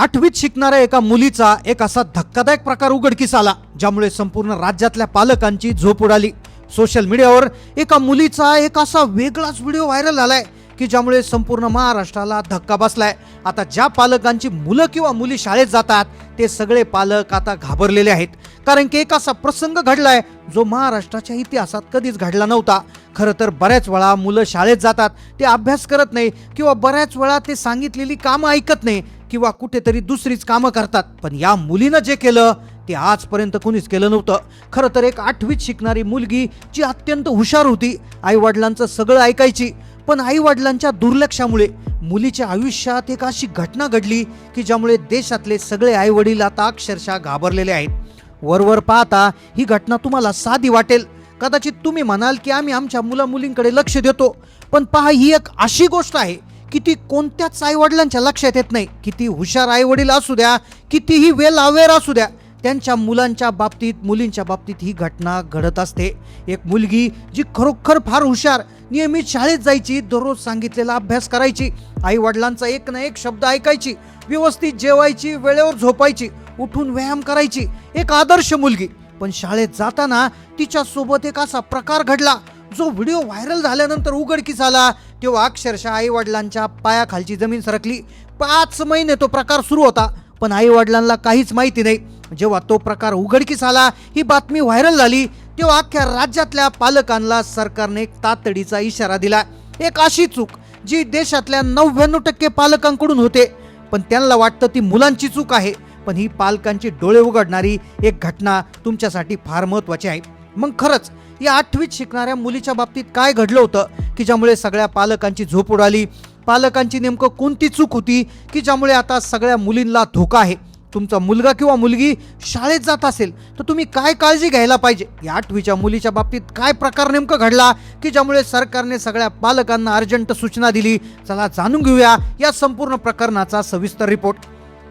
8वीत शिकणाऱ्या एका मुलीचा एक असा धक्कादायक प्रकार उघडकीस आला, ज्यामुळे संपूर्ण राज्यातल्या पालकांची झोप उडाली. सोशल मीडियावर एका मुलीचा एक असा वेगळाच व्हिडिओ व्हायरल झालाय की ज्यामुळे संपूर्ण महाराष्ट्राला धक्का बसलाय. आता ज्या पालकांची मुलं किंवा मुली शाळेत जातात ते सगळे पालक आता घाबरलेले आहेत, कारण की एक असा प्रसंग घडलाय जो महाराष्ट्राच्या इतिहासात कधीच घडला नव्हता. खरं तर बऱ्याच वेळा मुलं शाळेत जातात, ते अभ्यास करत नाही किंवा बऱ्याच वेळा ते सांगितलेली कामं ऐकत नाही किंवा कुठेतरी दुसरीच कामं करतात. पण या मुलीनं जे केलं ते आजपर्यंत कोणीच केलं नव्हतं. खरं तर एक 8वीत शिकणारी मुलगी जी अत्यंत हुशार होती, आई वडिलांचं सगळं ऐकायची, पण आई वडिलांच्या दुर्लक्षामुळे मुलीच्या आयुष्यात एक अशी घटना घडली की ज्यामुळे देशातले सगळे आई वडील आता अक्षरशः घाबरलेले आहेत. वरवर पाहता ही घटना तुम्हाला साधी वाटेल, कदाचित तुम्ही म्हणाल की आम्ही आमच्या मुला मुलींकडे लक्ष देतो, पण पहा ही एक अशी गोष्ट आहे की ती कोणत्याच आई वडिलांच्या लक्षात येत नाही. किती हुशार आई वडील असू द्या, कितीही वेल अवेअर असू द्या, त्यांच्या मुलांच्या बाबतीत मुलींच्या बाबतीत ही घटना घडत असते. एक मुलगी जी खरोखर फार हुशार, नियमित शाळेत जायची, दररोज सांगितलेला अभ्यास करायची, आई वडिलांचा एक ना एक शब्द ऐकायची, व्यवस्थित जेवायची, वेळेवर झोपायची, उठून व्यायाम करायची, एक आदर्श मुलगी. पण शाळेत जाताना तिच्या सोबत एक असा प्रकार घडला जो व्हिडिओ व्हायरल झाल्यानंतर उघडकीस आला, तेव्हा अक्षरशः आई वडिलांच्या पायाखालची जमीन सरकली. 5 महिने तो प्रकार सुरू होता, पण आई वडिलांना काहीच माहिती नाही. जेव्हा तो प्रकार उघडकीस आला, ही बातमी व्हायरल झाली, तेव्हा अख्ख्या राज्यातल्या पालकांना सरकारने एक तातडीचा इशारा दिला. एक अशी चूक जी देशातल्या 99% पालकांकडून होते, पण त्यांना वाटतं ती मुलांची चूक आहे, पण ही पालकांची डोळे उघडणारी एक घटना तुमच्यासाठी फार महत्त्वाची आहे. मग खरंच या 8वीत शिकणाऱ्या मुलीच्या बाबतीत काय घडलं होतं की ज्यामुळे सगळ्या पालकांची झोप उडाली? पालकांची नेमकं कोणती चूक होती की ज्यामुळे आता सगळ्या मुलींना धोका आहे? तुमचा मुलगा किंवा मुलगी शाळेत जात असेल तर तुम्ही काय काळजी घ्यायला पाहिजे? या 8वीच्या मुलीच्या बाबतीत काय प्रकार नेमका घडला की ज्यामुळे सरकारने सगळ्या पालकांना अर्जंट सूचना दिली? चला जाणून घेऊया या संपूर्ण प्रकरणाचा सविस्तर रिपोर्ट.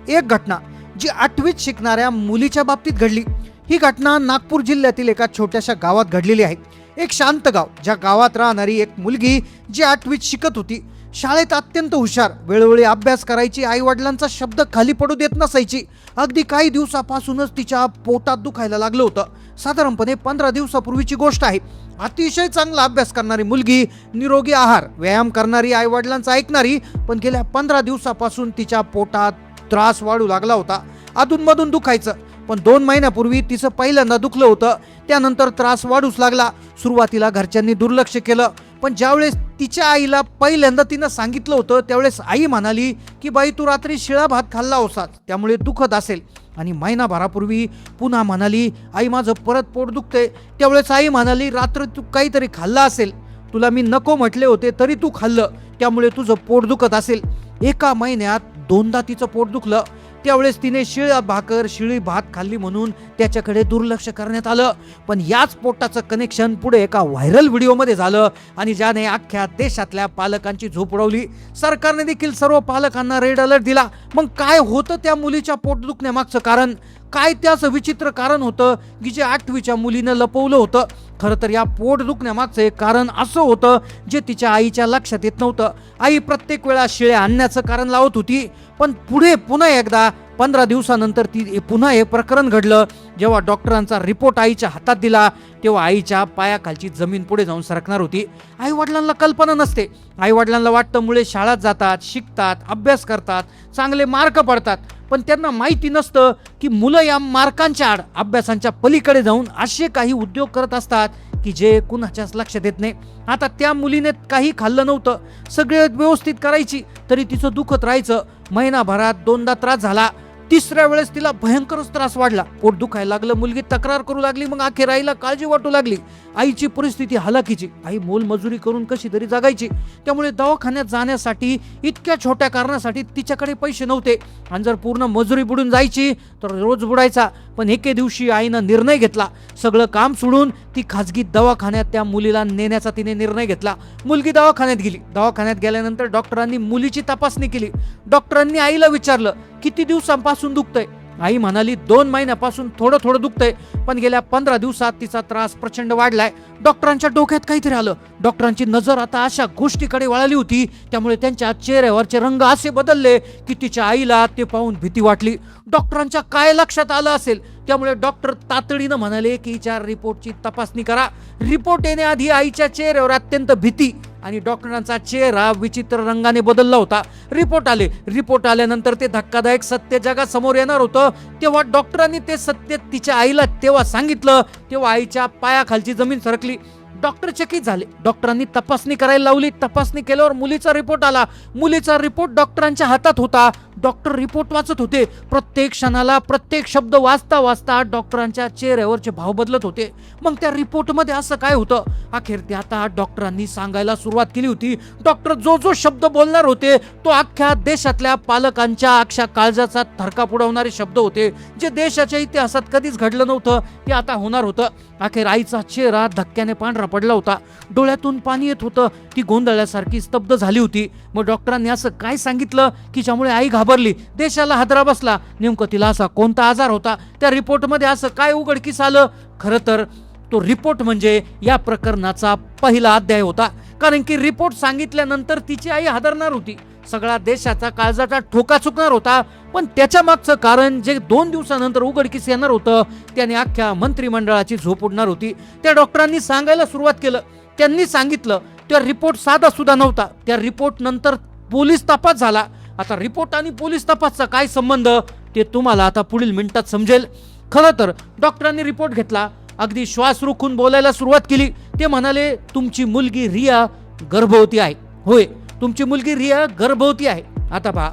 एक घटना जी 8वीत शिकणाऱ्या मुलीच्या बाबतीत घडली. ही घटना नागपूर जिल्ह्यातील एका छोट्याशा गावात घडलेली आहे. एक शांत गाव, ज्या गावात राहणारी एक मुलगी जी 8वीत शिकत होती, शाळेत अत्यंत हुशार, वेळोवेळी अभ्यास करायची, आई वडिलांचा शब्द खाली पडू देत नसायची. अगदी काही दिवसापासूनच तिच्या पोटात दुखायला लागलं होतं. साधारणपणे 15 दिवसापूर्वीची गोष्ट आहे. अतिशय चांगला अभ्यास करणारी मुलगी, निरोगी आहार, व्यायाम करणारी, आई वडिलांचं ऐकणारी, पण गेल्या 15 दिवसापासून तिच्या पोटात त्रास वाढू लागला होता. अधूनमधून दुखायचं, पण 2 महिन्यापूर्वी तिचं पहिल्यांदा दुखलं होतं. त्यानंतर त्रास वाढूच लागला. सुरुवातीला घरच्यांनी दुर्लक्ष केलं, पण ज्यावेळेस तिच्या आईला पहिल्यांदा तिनं सांगितलं होतं त्यावेळेस आई म्हणाली की बाई तू रात्री शिळा भात खाल्ला होतास, त्यामुळे दुखत असेल. आणि महिनाभरापूर्वी पुन्हा म्हणाली आई माझं परत पोट दुखते, त्यावेळेस आई म्हणाली रात्री तू काहीतरी खाल्लं असेल, तुला मी नको म्हटले होते तरी तू खाल्लं, त्यामुळे तुझं पोट दुखत असेल. एका महिन्यात 2दा तिचं पोट दुखलं. त्यावेळेस तिने शिळी भात खाल्ली म्हणून त्याच्याकडे दुर्लक्ष करण्यात आलं. पण याच पोटाचं कनेक्शन पुढे एका व्हायरल व्हिडिओमध्ये झालं आणि ज्याने अख्ख्या देशातल्या पालकांची झोप उडवली. सरकारने देखील सर्व पालकांना रेड अलर्ट दिला. मग काय होतं त्या मुलीच्या पोट दुखण्यामागचं कारण? काय त्याचं विचित्र कारण होतं की जे 8वीच्या मुलीनं लपवलं होतं? खरं तर या पोट दुखण्यामागचं एक कारण असं होतं जे तिच्या आईच्या लक्षात येत नव्हतं. आई प्रत्येक वेळा शिळ्या आणण्याचं कारण लावत होती, पण पुढे पुन्हा एकदा 15 दिवसानंतर पुन्हा हे प्रकरण घडलं. जेव्हा डॉक्टरांचा रिपोर्ट आईच्या हातात दिला तेव्हा आईच्या पायाखालची जमीन पुढे जाऊन सरकणार होती. आई वडिलांना कल्पना नसते. आई वडिलांना वाटतं मुले शाळेत जातात, शिकतात, अभ्यास करतात, चांगले मार्क पडतात, पण त्यांना माहिती नसतं की मुलं या मार्कांच्या आड अभ्यासांच्या पलीकडे जाऊन असे काही उद्योग करत असतात की जे कुणाच्याच लक्षात येत नाही. आता त्या मुलीने काही खाल्लं नव्हतं, सगळे व्यवस्थित करायची, तरी तिचं दुखत राहायचं. महिनाभरात 2दा त्रास झाला. 3ऱ्या वेळेस तिला भयंकरच त्रास वाढला, पोट दुखायला लागलं, मुलगी तक्रार करू लागली. मग अखेर आईला काळजी वाटू लागली. आईची परिस्थिती हलाखीची, आई मोलमजुरी करून कशी तरी जगायची, त्यामुळे दवाखान्यात जाण्यासाठी इतक्या छोट्या कारणासाठी तिच्याकडे पैसे नव्हते. आणि जर पूर्ण मजुरी बुडून जायची तर रोज बुडायचा. पण एके दिवशी आईनं निर्णय घेतला, सगळं काम सोडून ती खाजगी दवाखान्यात त्या मुलीला नेण्याचा तिने निर्णय घेतला. मुलगी दवाखान्यात गेली. दवाखान्यात गेल्यानंतर डॉक्टरांनी मुलीची तपासणी केली. डॉक्टरांनी आईला विचारलं किती दिवसांपासून दुखतंय? आई म्हणाली 2 महिन्यापासून थोडं थोडं दुखतंय, पण गेल्या 15 दिवसात तिचा त्रास प्रचंड वाढलाय. डॉक्टरांच्या डोक्यात काहीतरी आलं. डॉक्टरांची नजर आता अशा गोष्टीकडे वळाली होती, त्यामुळे त्यांच्या चेहऱ्यावरचे रंग असे बदलले की तिच्या आईला ते पाहून भीती वाटली. डॉक्टरांच्या काय लक्षात आलं असेल, त्यामुळे डॉक्टर तातडीनं म्हणाले की हिच्या रिपोर्टची तपासणी करा. रिपोर्ट येण्याआधी आईच्या चेहऱ्यावर अत्यंत भीती आणि डॉक्टरांचा चेहरा विचित्र रंगाने बदलला होता. रिपोर्ट आल्यानंतर ते धक्कादायक सत्य जगासमोर येणार होतं. तेव्हा डॉक्टरांनी ते सत्य तिच्या आईला तेव्हा सांगितलं, तेव्हा आईच्या पायाखालची जमीन सरकली. डॉक्टर चकित झाले. डॉक्टरांनी तपासणी करायला लावली. तपासणी केल्यावर मुलीचा रिपोर्ट आला. मुलीचा रिपोर्ट डॉक्टरांच्या हातात होता. डॉक्टर रिपोर्ट वाचत होते. प्रत्येक क्षणाला प्रत्येक शब्द वाचता वाचता डॉक्टरांच्या चेहऱ्यावरचे भाव बदलत होते. मग त्या रिपोर्टमध्ये असं काय होतं? अखेर ते आता डॉक्टरांनी सांगायला सुरुवात केली होती. डॉक्टर जो शब्द बोलणार होते तो अख्ख्या देशातल्या पालकांच्या अक्षा काळजाचा थरकाप उडवणारे शब्द होते. जे देशाच्या इतिहासात कधीच घडलं नव्हतं ते आता होणार होतं. अखेर आईचा चेहरा धक्क्याने पांढरा पडला होता. डोळ्यातून पाणी येत होतं. ती गोंधळल्यासारखी स्तब्ध झाली होती. मग डॉक्टरांनी असं काय सांगितलं की ज्यामुळे आई घाबरली. देशाला हादरा बसला. नेमकं तिला असा कोणता आजार होता? त्या रिपोर्टमध्ये असं काय उघडकीस आलं? खरं तर तो रिपोर्ट म्हणजे या प्रकरणाचा पहिला अध्याय होता. कारण की रिपोर्ट सांगितल्यानंतर तिची आई हादरणार होती. सगळा देशाचा काळजाचा ठोका चुकणार होता. पण त्याच्या मागचं कारण जे 2 दिवसानंतर उघडकीस येणार होतं, त्याने अख्ख्या मंत्रिमंडळाची झोप उडणार होती. त्या डॉक्टरांनी सांगायला सुरुवात केलं. त्यांनी सांगितलं त्या रिपोर्ट साधा सुद्धा नव्हता. त्या रिपोर्ट नंतर पोलीस तपास झाला. आता रिपोर्ट आणि पोलीस तपासचा काय संबंध ते तुम्हाला आता पुढील मिनिटात समजेल. खरं तर डॉक्टरांनी रिपोर्ट घेतला. अगदी श्वास रोखून बोलायला सुरुवात केली. ते म्हणाले, तुमची मुलगी रिया गर्भवती आहे. होय, तुमची मुलगी रिया गर्भवती आहे. आता पहा,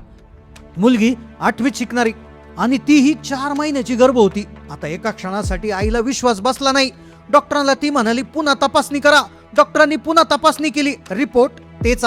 मुलगी 8वीत शिकणारी आणि तीही 4 महिन्याची गर्भवती. आता एका क्षणासाठी आईला विश्वास बसला नाही. डॉक्टरांना ती म्हणाली, पुन्हा तपासणी करा. डॉक्टरांनी पुन्हा तपासणी केली. रिपोर्ट तेच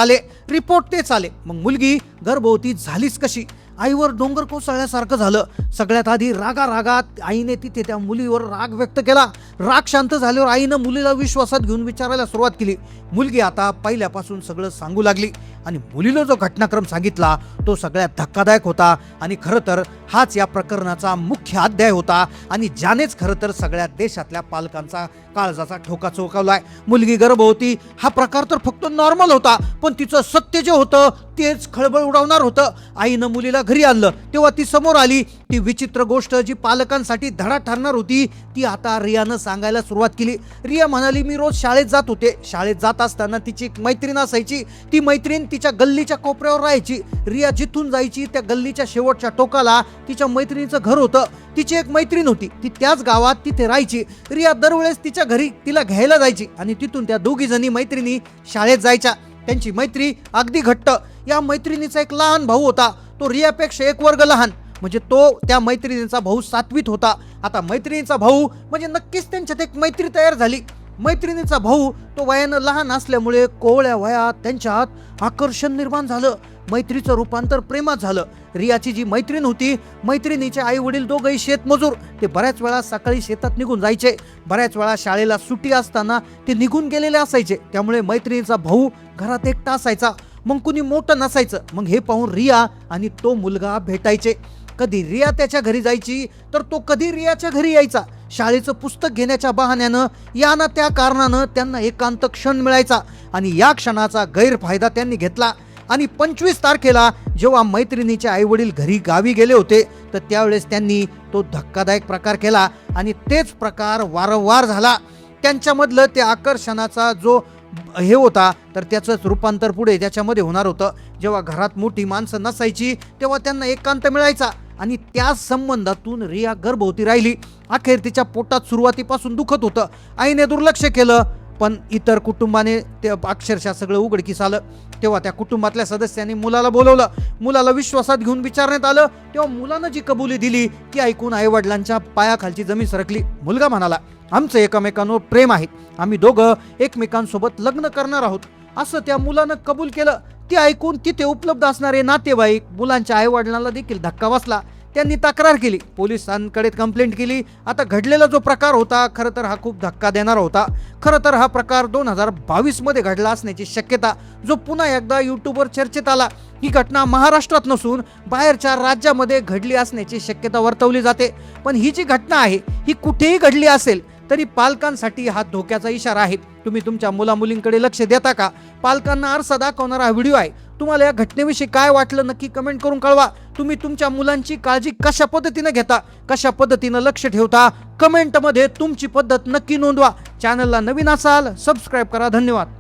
आले. मग मुलगी गर्भवती झालीच कशी? आईवर डोंगर कोसळल्यासारखं झालं. सगळ्यात आधी रागात आईने तिथे त्या मुलीवर राग व्यक्त केला. राग शांत झाल्यावर आईनं मुलीला विश्वासात घेऊन विचारायला सुरुवात केली. मुलगी आता पहिल्यापासून सगळं सांगू लागली आणि मुलीला जो घटनाक्रम सांगितला तो सगळ्यात धक्कादायक होता. आणि खरं तर हाच या प्रकरणाचा मुख्य अध्याय होता आणि ज्यानेच खरं तर सगळ्या देशातल्या पालकांचा काळजाचा ठोका चौकावलाय. मुलगी गर्भवती हा प्रकार तर फक्त नॉर्मल होता, पण तिचं सत्य जे होतं तेच खळबळ उडवणार होतं. आईनं मुलीला घरी आणलं तेव्हा ती समोर आली. ती विचित्र गोष्ट जी पालकांसाठी धडा ठरणार होती ती आता रियानं सांगायला सुरुवात केली. रिया म्हणाली, मी रोज शाळेत जात होते. शाळेत जात असताना तिची एक मैत्रीण असायची. ती मैत्रीण तिच्या गल्लीच्या कोपऱ्यावर राहायची. रिया जिथून जायची त्या गल्लीच्या शेवटच्या टोकाला तिच्या मैत्रिणीचं घर होतं. तिची एक मैत्रीण होती, ती त्याच गावात तिथे राहायची. रिया दरवेळेस तिच्या घरी तिला घ्यायला जायची आणि तिथून त्या दोघी जणी मैत्रिणी शाळेत जायच्या. त्यांची मैत्री अगदी घट्ट. या मैत्रिणीचा एक लहान भाऊ होता. तो रियापेक्षा 1 वर्ग लहान, म्हणजे तो त्या मैत्रिणीचा भाऊ 7वीत होता. आता मैत्रिणीचा भाऊ म्हणजे नक्कीच त्यांच्यात एक मैत्री तयार झाली. मैत्रिणीचा भाऊ तो वयानं लहान असल्यामुळे कोवळ्या वयात त्यांच्यात आकर्षण निर्माण झालं. मैत्रीचं रूपांतर प्रेमात झालं. रियाची जी मैत्रीण होती, मैत्रिणीचे आई वडील दोघंही शेतमजूर. ते बऱ्याच वेळा सकाळी शेतात निघून जायचे. बऱ्याच वेळा शाळेला सुट्टी असताना ते निघून गेलेले असायचे. त्यामुळे मैत्रिणीचा भाऊ घरात एकटा असायचा. मग कुणी मोठं नसायचं. मग हे पाहून रिया आणि तो मुलगा भेटायचे. कधी रिया त्याच्या घरी जायची तर तो कधी रियाच्या घरी यायचा. शाळेचं पुस्तक घेण्याच्या बहाण्यानं या ना त्या कारणानं त्यांना एकांत क्षण मिळायचा आणि या क्षणाचा गैरफायदा त्यांनी घेतला. आणि 25 तारखेला जेव्हा मैत्रिणीचे आईवडील घरी गावी गेले होते तर त्यावेळेस त्यांनी तो धक्कादायक प्रकार केला आणि तेच प्रकार वारंवार झाला. त्यांच्यामधलं ते आकर्षणाचा जो हे होता तर त्याचंच रूपांतर पुढे त्याच्यामध्ये होणार होतं. जेव्हा घरात मोठी माणसं नसायची तेव्हा त्यांना एकांत मिळायचा आणि त्या संबंधातून रिया गर्भवती राहिली. अखेर तिच्या पोटात सुरुवातीपासून दुखत होतं. आईने दुर्लक्ष केलं, पण इतर कुटुंबाने ते अक्षरशः सगळं उघडकीस आलं. तेव्हा त्या कुटुंबातल्या सदस्यांनी मुलाला बोलवलं. मुलाला विश्वासात घेऊन विचारण्यात आलं. तेव्हा मुलानं जी कबुली दिली ती ऐकून आईवडिलांच्या पायाखालची जमीन सरकली. मुलगा म्हणाला, आमचं एकमेकांवर प्रेम आहे. आम्ही दोघं एकमेकांसोबत लग्न करणार आहोत, असं त्या मुलानं कबूल केलं. ते ऐकून तिथे उपलब्ध असणारे नातेवाईक, मुलांच्या आईवडिलांना देखील धक्का बसला. त्यांनी तक्रार केली, पोलिसांकडे कंप्लेंट केली. आता घडलेला जो प्रकार होता खरं तर हा खूप धक्का देणारा होता. खरं तर हा प्रकार 2022 मध्ये घडला असण्याची शक्यता जो पुन्हा एकदा यूट्यूबवर चर्चेत आला. ही घटना महाराष्ट्रात नसून बाहेरच्या राज्यामध्ये घडली असण्याची शक्यता वर्तवली जाते. पण ही जी घटना आहे ही कुठेही घडली असेल तरी पालकांसाठी हा धोक्याचा इशारा आहे. तुम्ही तुमच्या मुलामुलींकडे लक्ष देता का? पालकांना आरसा दाखवणारा हा व्हिडिओ आहे. तुम्हाला या घटनेविषयी काय वाटलं नक्की कमेंट करून कळवा. तुम्ही तुमच्या मुलांची काळजी कशा पद्धतीने घेता, कशा पद्धतीने लक्ष ठेवता, कमेंटमध्ये तुमची पद्धत नक्की नोंदवा. चॅनलला नवीन असाल सबस्क्राईब करा. धन्यवाद.